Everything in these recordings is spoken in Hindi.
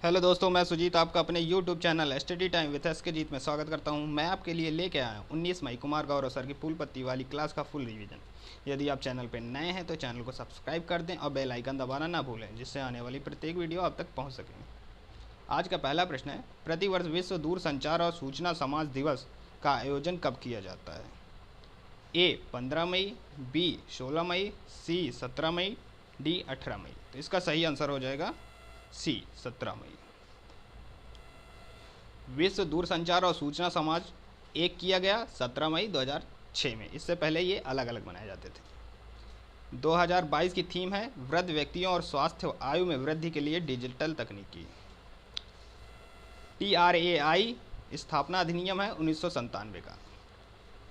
हेलो दोस्तों, मैं सुजीत आपका अपने YouTube channel study time with S के जीत में स्वागत करता हूं। मैं आपके लिए लेके आया हूं 19 मई कुमार गौरव सर की फूल पत्ती वाली क्लास का फुल रिवीजन। यदि आप चैनल पर नए हैं तो चैनल को सब्सक्राइब कर दें और बेल आइकन दबाना ना भूलें, जिससे आने वाली प्रत्येक वीडियो आप तक पहुँच सके। आज का पहला प्रश्न है, प्रतिवर्ष विश्व दूरसंचार और सूचना समाज दिवस का आयोजन कब किया जाता है? ए 15 मई, बी 16 मई, सी 17 मई, डी 18 मई। तो इसका सही आंसर हो जाएगा सी 17 मई। विश्व दूरसंचार और सूचना समाज एक किया गया 17 मई 2006 में। इससे पहले ये अलग अलग बनाए जाते थे। 2022 की थीम है वृद्ध व्यक्तियों और स्वास्थ्य आयु में वृद्धि के लिए डिजिटल तकनीकी। TRAI स्थापना अधिनियम है 1997 का।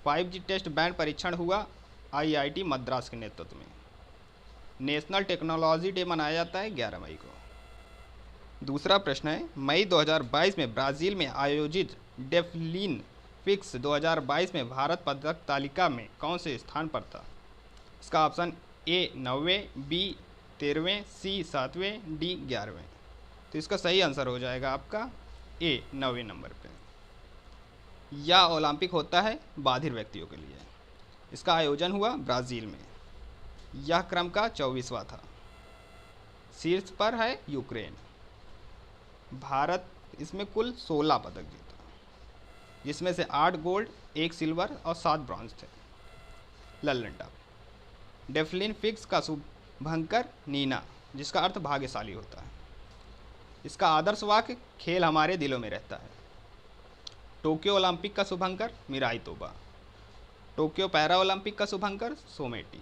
5G टेस्ट बैंड परीक्षण हुआ IIT मद्रास के नेतृत्व में। नेशनल टेक्नोलॉजी डे मनाया जाता है 11 मई को। दूसरा प्रश्न है, मई 2022 में ब्राज़ील में आयोजित डेफलिन फिक्स 2022 में भारत पदक तालिका में कौन से स्थान पर था? इसका ऑप्शन ए 9वें, बी 13वें, सी 7वें, डी 11वें। तो इसका सही आंसर हो जाएगा आपका ए 9वें नंबर पे। यह ओलंपिक होता है बाधिर व्यक्तियों के लिए। इसका आयोजन हुआ ब्राज़ील में। यह क्रम का 24वां था। शीर्ष पर है यूक्रेन। भारत इसमें कुल 16 पदक जीता, जिसमें से 8 गोल्ड, 1 सिल्वर और 7 ब्रॉन्ज थे। लल्लन टॉप। डेफलिन फिक्स का शुभंकर नीना, जिसका अर्थ भाग्यशाली होता है। इसका आदर्श वाक्य खेल हमारे दिलों में रहता है। टोक्यो ओलंपिक का शुभंकर मिराई तोबा। टोक्यो पैरा ओलंपिक का शुभंकर सोमेटी।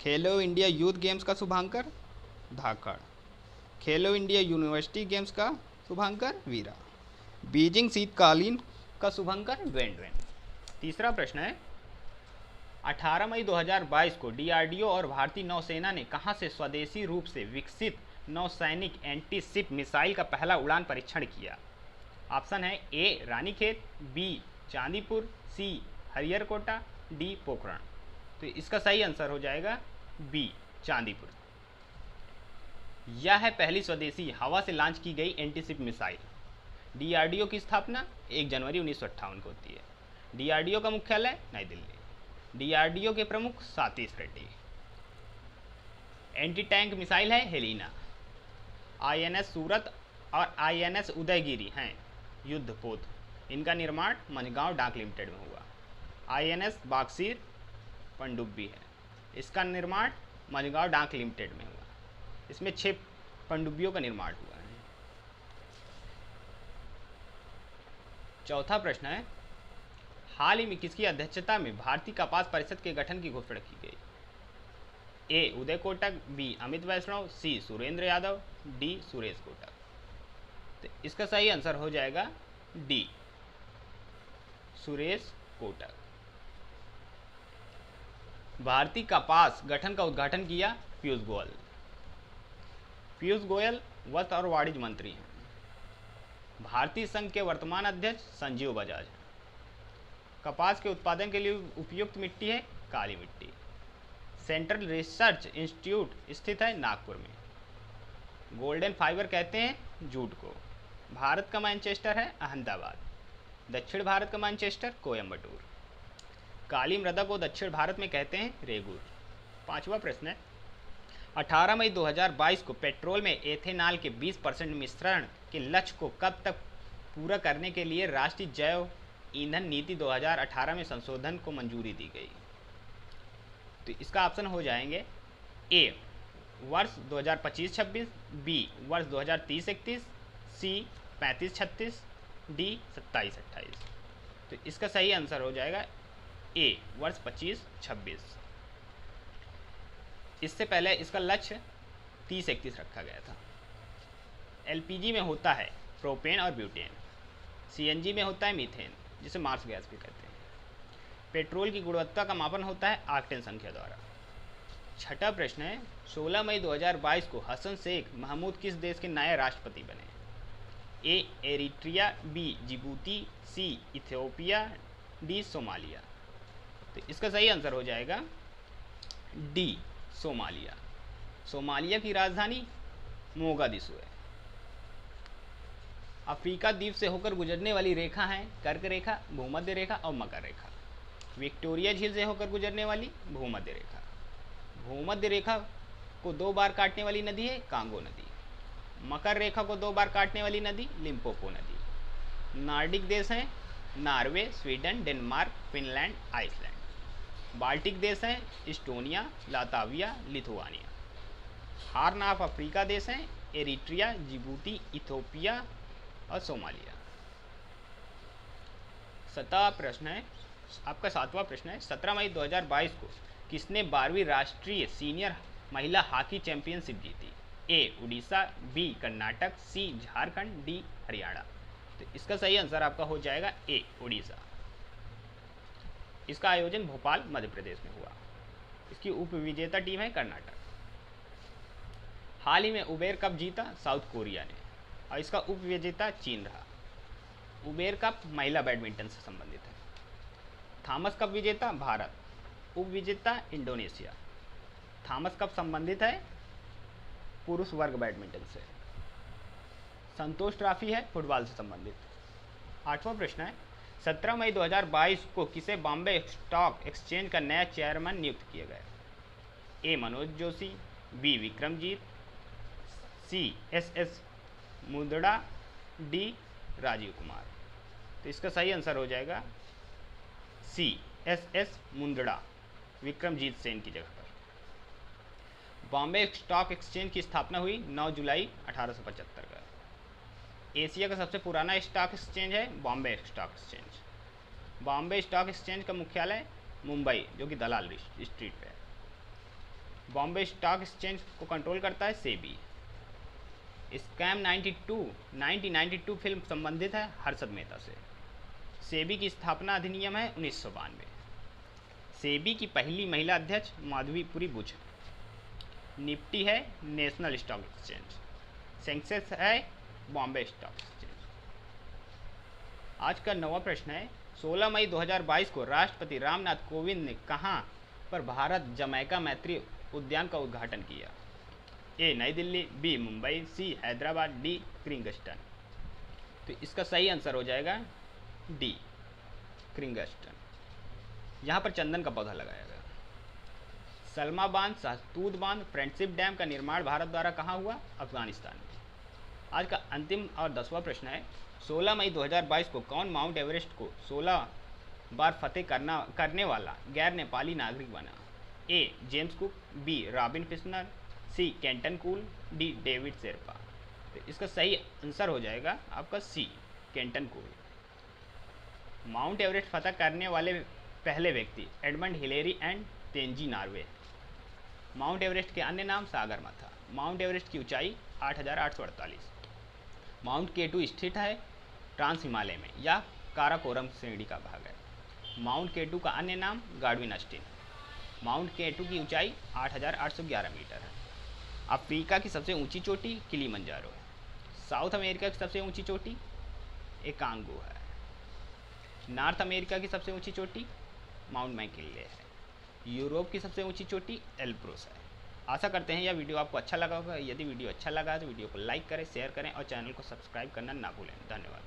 खेलो इंडिया यूथ गेम्स का शुभंकर धाकड़। खेलो इंडिया यूनिवर्सिटी गेम्स का शुभंकर वीरा। बीजिंग शीतकालीन का शुभंकर वेंडवेन। तीसरा प्रश्न है, 18 मई 2022 को DRDO और भारतीय नौसेना ने कहां से स्वदेशी रूप से विकसित नौसैनिक एंटी शिप मिसाइल का पहला उड़ान परीक्षण किया? ऑप्शन है ए रानीखेत, बी चांदीपुर, सी हरिहरकोटा, डी पोखरण। तो इसका सही आंसर हो जाएगा बी चांदीपुर। यह है पहली स्वदेशी हवा से लॉन्च की गई एंटीशिप मिसाइल। DRDO की स्थापना 1 जनवरी 1958 को होती है। DRDO का मुख्यालय नई दिल्ली। DRDO के प्रमुख Satish Reddy. Anti tank missile है हेलिना। INS सूरत और INS उदयगिरी हैं युद्धपोत। इनका निर्माण मंझगांव डाक लिमिटेड में हुआ। INS बाक्सीर पनडुब्बी है। इसका निर्माण मंझगांव डाक लिमिटेड में हुआ। इसमें 6 पनडुब्बियों का निर्माण हुआ है। चौथा प्रश्न है, हाल ही में किसकी अध्यक्षता में भारतीय कपास परिषद के गठन की घोषणा की गई? ए उदय कोटक, बी अमित वैष्णव, सी सुरेंद्र यादव, डी सुरेश कोटक। तो इसका सही आंसर हो जाएगा डी सुरेश कोटक। भारतीय कपास गठन का उद्घाटन किया पीयूष गोयल। पीयूष गोयल वित्त और वाणिज्य मंत्री हैं। भारतीय संघ के वर्तमान अध्यक्ष संजीव बजाज हैं। कपास के उत्पादन के लिए उपयुक्त मिट्टी है काली मिट्टी। सेंट्रल रिसर्च इंस्टीट्यूट स्थित है नागपुर में। गोल्डन फाइबर कहते हैं जूट को। भारत का मैनचेस्टर है अहमदाबाद। दक्षिण भारत का मैनचेस्टर कोयम्बटूर। काली मृदा को दक्षिण भारत में कहते हैं रेगुर। पांचवा प्रश्न है, 18 मई 2022 को पेट्रोल में एथेनॉल के 20% मिश्रण के लक्ष्य को कब तक पूरा करने के लिए राष्ट्रीय जैव ईंधन नीति 2018 में संशोधन को मंजूरी दी गई? तो इसका ऑप्शन हो जाएंगे ए वर्ष 2025-26, बी वर्ष 2030-31, सी 35-36, डी 27-28। तो इसका सही आंसर हो जाएगा ए वर्ष 25-26। इससे पहले इसका लक्ष्य 30-31 रखा गया था। LPG में होता है प्रोपेन और ब्यूटेन। CNG में होता है मीथेन, जिसे मार्स गैस भी कहते हैं। पेट्रोल की गुणवत्ता का मापन होता है ऑक्टेन संख्या द्वारा। छठा प्रश्न है, 16 मई 2022 को हसन शेख महमूद किस देश के नए राष्ट्रपति बने? ए एरिट्रिया, बी जिबूती, सी इथियोपिया, डी सोमालिया। तो इसका सही आंसर हो जाएगा डी सोमालिया। सोमालिया की राजधानी मोगादिशु है। अफ्रीका द्वीप से होकर गुजरने वाली रेखा हैं कर्क रेखा, भूमध्य रेखा और मकर रेखा। विक्टोरिया झील से होकर गुजरने वाली भूमध्य रेखा। भूमध्य रेखा को 2 बार काटने वाली नदी है कांगो नदी। मकर रेखा को 2 बार काटने वाली नदी लिम्पोपो नदी। नॉर्डिक देश हैं Norway, Sweden, Denmark, Finland, Iceland. Baltic देश हैं Estonia, Latvia, Lithuania. Horn of Africa देश हैं एरिट्रिया, जिबूती, इथोपिया और सोमालिया। 7वां प्रश्न है 17 मई 2022 को किसने 12वीं राष्ट्रीय सीनियर महिला हॉकी चैंपियनशिप जीती? ए उड़ीसा, बी कर्नाटक, सी झारखंड, डी हरियाणा। तो इसका सही आंसर आपका हो जाएगा ए उड़ीसा। इसका आयोजन भोपाल मध्य प्रदेश में हुआ। इसकी उपविजेता टीम है कर्नाटक। हाल ही में उबेर कप जीता साउथ कोरिया ने और इसका उपविजेता चीन रहा। उबेर कप महिला बैडमिंटन से संबंधित है। थॉमस कप विजेता भारत, उपविजेता इंडोनेशिया। थॉमस कप संबंधित है पुरुष वर्ग बैडमिंटन से। संतोष ट्रॉफी है फुटबॉल से संबंधित। 8वां प्रश्न है 17 मई 2022 को किसे बॉम्बे स्टॉक एक्सचेंज का नया चेयरमैन नियुक्त किया गया? A Manoj Joshi, B Vikramjit, C S Mundra, D Rajiv Kumar. तो इसका सही आंसर हो जाएगा सी एस मुंदड़ा, विक्रमजीत सेन की जगह पर। बॉम्बे स्टॉक एक्सचेंज की स्थापना हुई 9 जुलाई 1875 का। एशिया का सबसे पुराना स्टॉक एक्सचेंज है Bombay stock exchange. Bombay stock exchange का मुख्यालय मुंबई जो कि दलाल स्ट्रीट पे है। बॉम्बे स्टॉक एक्सचेंज को कंट्रोल करता है सेबी। स्कैम 1992 फिल्म संबंधित है हर्षद मेहता से। सेबी की स्थापना अधिनियम है 1992। सेबी की पहली महिला अध्यक्ष माधवीपुरी बुच। निफ्टी है नेशनल स्टॉक एक्सचेंज। सेंसेक्स है बॉम्बे स्टॉक एक्सचेंज। आज का 9वां प्रश्न है 16 मई 2022 को राष्ट्रपति रामनाथ कोविंद ने कहां पर भारत जमैका मैत्री उद्यान का उद्घाटन किया? ए नई दिल्ली, बी मुंबई, सी हैदराबाद, डी किंगस्टन। तो इसका सही आंसर हो जाएगा डी किंगस्टन। यहाँ पर चंदन का पौधा लगाया गया। सलमा बांध, शाहतूत बांध, फ्रेंडशिप डैम का निर्माण भारत द्वारा कहाँ हुआ? अफगानिस्तान में। आज का अंतिम और 10वां प्रश्न है 16 मई 2022 को कौन माउंट एवरेस्ट को 16 बार फतेह करने वाला गैर नेपाली नागरिक बना? A James Cook, B Robin Fishner, C Kenton Cool, D David Sherpa. तो इसका सही आंसर हो जाएगा आपका C Kenton Cool. Mount Everest फतह करने वाले पहले व्यक्ति Edmund Hillary and Tenzing Norgay. Mount Everest के अन्य नाम सागरमाथा। माउंट एवरेस्ट की ऊंचाई 8,848। माउंट केटू स्थित है ट्रांस हिमालय में या काराकोरम श्रेणी का भाग है। माउंट केटू का अन्य नाम गार्डविन अस्टिन। माउंट केटू की ऊंचाई 8,811 मीटर है। अफ्रीका की सबसे ऊंची चोटी किलिमंजारो है। साउथ अमेरिका की सबसे ऊंची चोटी एकांगो है। नॉर्थ अमेरिका की सबसे ऊंची चोटी माउंट मैकिन्ले है। यूरोप की सबसे ऊंची चोटी एल्ब्रुस है। आशा करते हैं यह वीडियो आपको अच्छा लगा होगा। यदि वीडियो अच्छा लगा तो वीडियो को लाइक करें, शेयर करें और चैनल को सब्सक्राइब करना ना भूलें। धन्यवाद।